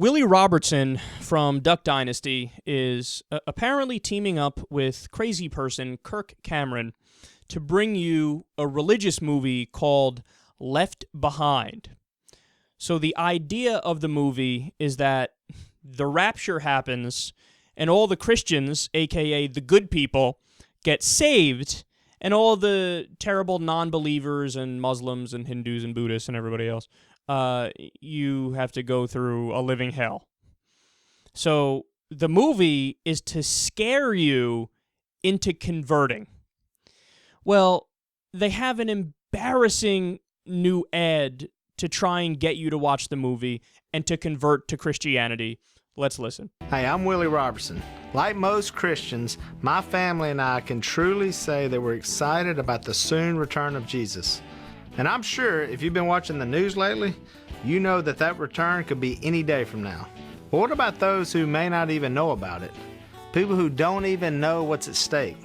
Willie Robertson from Duck Dynasty is apparently teaming up with crazy person Kirk Cameron to bring you a religious movie called Left Behind. So the idea of the movie is that the rapture happens and all the Christians, aka the good people, get saved, and all the terrible non-believers and Muslims and Hindus and Buddhists and everybody else, you have to go through a living hell. So the movie is to scare you into converting. Well, they have an embarrassing new ad to try and get you to watch the movie and to convert to Christianity. Let's listen. Hey, I'm Willie Robertson. Like most Christians, my family and I can truly say that we're excited about the soon return of Jesus. And I'm sure if you've been watching the news lately, you know that that return could be any day from now. But what about those who may not even know about it? People who don't even know what's at stake.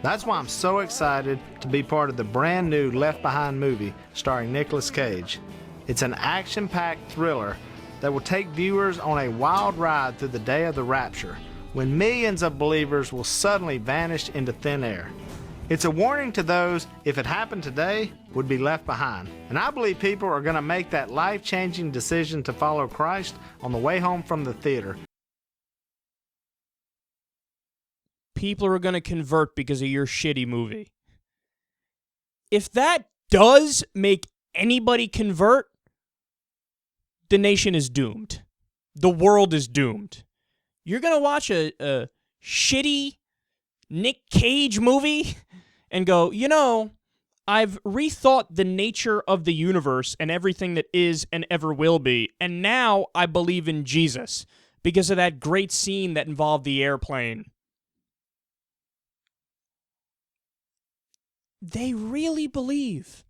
That's why I'm so excited to be part of the brand new Left Behind movie starring Nicolas Cage. It's an action-packed thriller that will take viewers on a wild ride through the day of the rapture, when millions of believers will suddenly vanish into thin air. It's a warning to those, if it happened today, would be left behind. And I believe people are going to make that life-changing decision to follow Christ on the way home from the theater. People are going to convert because of your shitty movie. If that does make anybody convert, the nation is doomed. The world is doomed. You're going to watch a shitty Nick Cage movie and go, you know, I've rethought the nature of the universe and everything that is and ever will be, and now I believe in Jesus because of that great scene that involved the airplane. They really believe.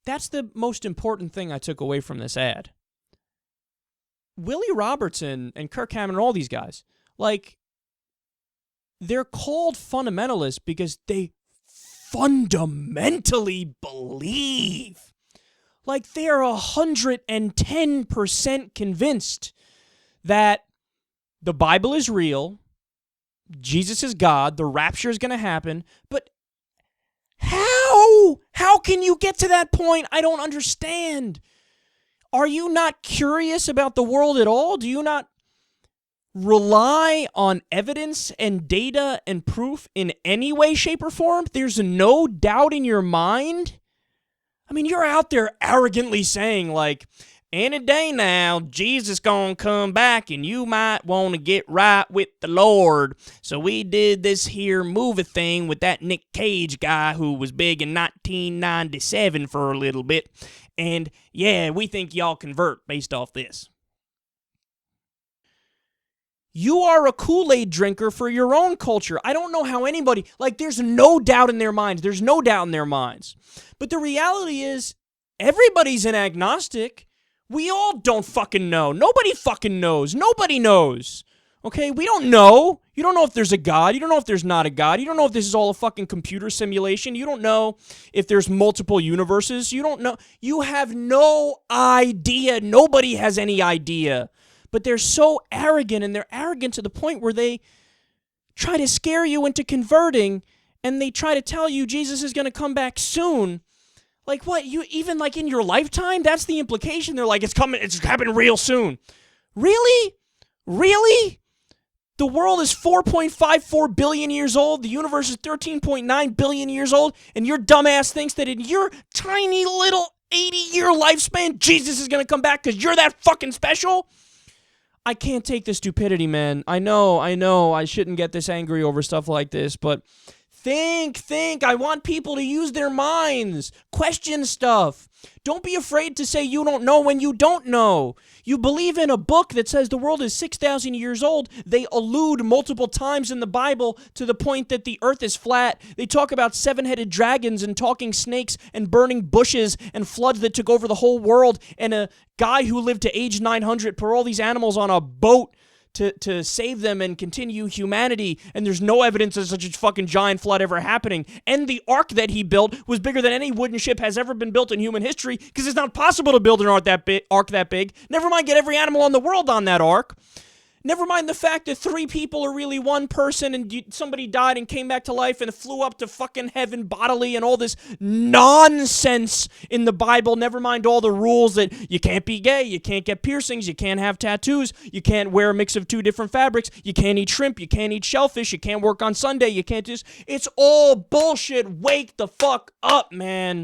That's the most important thing I took away from this ad. Willie Robertson and Kirk Cameron and all these guys, like, they're called fundamentalists because they fundamentally believe. Like, they're 110% convinced that the Bible is real, Jesus is God, the rapture is going to happen, but how? How can you get to that point? I don't understand. Are you not curious about the world at all? Do you not rely on evidence and data and proof in any way, shape, or form? There's no doubt in your mind? I mean, you're out there arrogantly saying, like, any day now, Jesus gonna come back and you might want to get right with the Lord. So we did this here movie thing with that Nick Cage guy who was big in 1997 for a little bit. And yeah, we think y'all convert based off this. You are a Kool-Aid drinker for your own culture. I don't know how anybody, like, there's no doubt in their minds. There's no doubt in their minds. But the reality is, everybody's an agnostic. We all don't fucking know. Nobody fucking knows. Nobody knows. Okay? We don't know. You don't know if there's a God. You don't know if there's not a God. You don't know if this is all a fucking computer simulation. You don't know if there's multiple universes. You don't know. You have no idea. Nobody has any idea. But they're so arrogant, and they're arrogant to the point where they try to scare you into converting, and they try to tell you Jesus is going to come back soon. Like, what? You even, like, in your lifetime? That's the implication. They're like, it's coming, it's happening real soon. Really? Really? The world is 4.54 billion years old. The universe is 13.9 billion years old. And your dumbass thinks that in your tiny little 80-year lifespan, Jesus is going to come back because you're that fucking special? I can't take the stupidity, man. I know. I shouldn't get this angry over stuff like this, but think. I want people to use their minds. Question stuff. Don't be afraid to say you don't know when you don't know. You believe in a book that says the world is 6,000 years old. They allude multiple times in the Bible to the point that the earth is flat. They talk about 7-headed dragons and talking snakes and burning bushes and floods that took over the whole world and a guy who lived to age 900 put all these animals on a boat to save them and continue humanity, and there's no evidence of such a fucking giant flood ever happening. And the ark that he built was bigger than any wooden ship has ever been built in human history, because it's not possible to build an ark that big. Never mind get every animal on the world on that ark. Never mind the fact that 3 people are really one person and somebody died and came back to life and flew up to fucking heaven bodily and all this nonsense in the Bible. Never mind all the rules that you can't be gay, you can't get piercings, you can't have tattoos, you can't wear a mix of 2 different fabrics, you can't eat shrimp, you can't eat shellfish, you can't work on Sunday, you can't do this. It's all bullshit. Wake the fuck up, man.